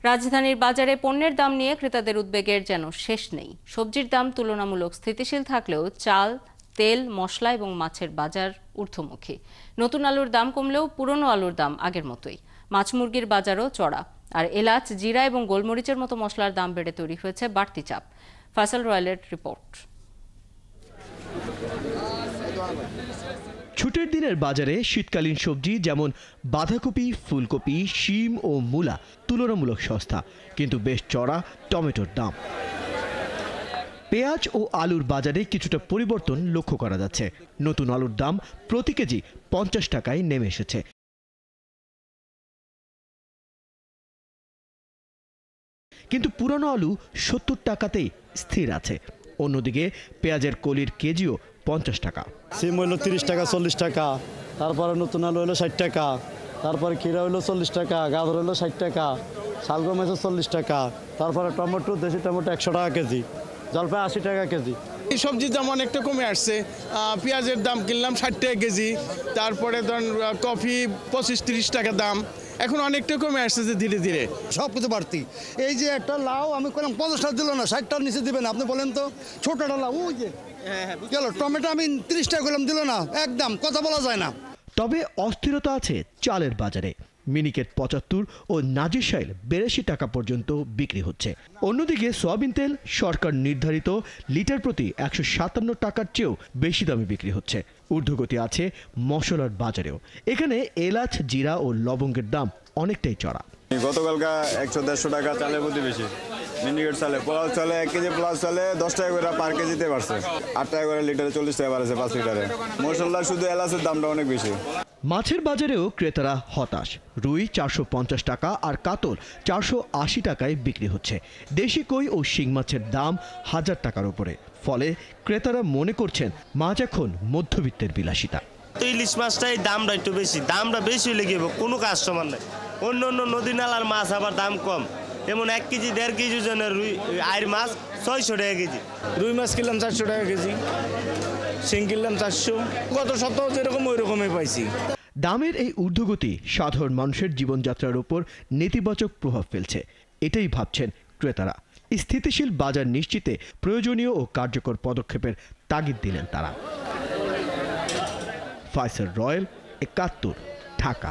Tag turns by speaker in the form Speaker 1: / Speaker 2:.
Speaker 1: রাজধানীর বাজারে পণ্যের দাম নিয়ে ক্রেতাদের উদ্বেগের যেন শেষ নেই। সবজির দাম তুলনামূলক স্থিতিশীল থাকলেও চাল, তেল, মশলা এবং মাছের বাজার ঊর্ধ্বমুখী। নতুন আলুর দাম কমলেও পুরনো আলুর দাম আগের মতোই। মাছ মুরগির বাজারও চড়া। আর এলাচ, জিরা এবং গোলমরিচের মতো মশলার দাম বেড়ে তৈরি হয়েছে বাড়তি চাপ। ফয়সাল রয়েলের রিপোর্ট।
Speaker 2: ছুটির দিনের বাজারে শীতকালীন সবজি যেমন বাঁধাকপি, ফুলকপি, শিম ও মূলা তুলনামূলক সস্তা, কিন্তু বেশ চড়া টমেটোর দাম। পেঁয়াজ ও আলুর বাজারে কিছুটা পরিবর্তন লক্ষ্য করা যাচ্ছে। নতুন আলুর দাম প্রতি কেজি 50 টাকায় নেমে এসেছে। কিন্তু পুরানো আলু 70 টাকাতেই স্থির আছে। অন্যদিকে পেঁয়াজের কলির কেজিও 50 টাকা।
Speaker 3: সিম হইলো 30 টাকা, 40 টাকা, তারপরে নতুন আলু হলো 60 টাকা, তারপরে ক্ষীরা হইলো 40 টাকা, গাজর হইলো 60 টাকা, শালগম আছে 40 টাকা, তারপরে টমেটো, দেশি টমেটো 100 টাকা কেজি, জলপাই 80 টাকা কেজি।
Speaker 4: এই সবজির দাম অনেকটা কমে আসছে। পেঁয়াজের দাম কিনলাম 60 টাকা কেজি, তারপরে ধরেন কফি 25-30 টাকা দাম, এখন অনেকটা কমে আসছে যে ধীরে ধীরে।
Speaker 5: সব কিছু বাড়তি। এই যে একটা লাউ আমি করলাম 50 টাকা দিল না, 60 টাকার নিচে দিবেন আপনি বলেন তো? ছোটটা লাউ ওই যে গেল, টমেটো আমি 30 টাকা করলাম, দিল না, একদম কথা বলা যায় না।
Speaker 2: তবে অস্থিরতা আছে চালের বাজারে। মিনিকেট 75 ও নাজিরশাইল 82 টাকা পর্যন্ত বিক্রি হচ্ছে। অন্যদিকে সয়াবিন তেল সরকার নির্ধারিত লিটার প্রতি 157 টাকার চেয়েও বেশি দামে বিক্রি হচ্ছে। ঊর্ধ্বগতি আছে মশলার বাজারেও। এখানে এলাচ, জিরা ও লবঙ্গের দাম অনেকটাই চড়া।
Speaker 6: গতকালকা 100-150 টাকা চালের প্রতি বেশি। মিনিকেট চালে, পোলাও চালে 1 কেজি পোলাও চালে 10 টাকা করে পার কেজিতে বাড়ছে। 8 টাকা করে লিটারে, 40 টাকা বাড়ছে 5 লিটারে। মশলা শুধু এলাচের দামটা অনেক বেশি।
Speaker 2: মাছের বাজারেও ক্রেতারা হতাশ। রুই 450 টাকা আর কাতল 480 টাকায় বিক্রি হচ্ছে। দেশি কই ও শিং মাছের দাম 1000 টাকার উপরে। ফলে ক্রেতারা মনে করছেন মাছ এখন মধ্যবিত্তের বিলাসিতা।
Speaker 7: ইলিশ মাছটাই দামটা একটু বেশি, দামটা বেশি লেগে কোনো কাস্টমার নেই। অন্য অন্য নদী নালার মাছ আবার দাম কম। যেমন 1 কেজি 1.5 কেজি ওজনের রুই আইর মাছ 600 টাকা কেজি।
Speaker 4: রুই মাছ কিনলাম 400 টাকা কেজি, শিং কিনলাম 400। গত সপ্তাহ যেরকম ওই রকমই পাইছি।
Speaker 2: দামের এই ঊর্ধ্বগতি সাধারণ মানুষের জীবনযাত্রার উপর নেতিবাচক প্রভাব ফেলছে, এটাই ভাবছেন ক্রেতারা। স্থিতিশীল বাজার নিশ্চিতে প্রয়োজনীয় ও কার্যকর পদক্ষেপের তাগিদ দিলেন তারা। ফয়সাল রয়েল, 71, ঢাকা।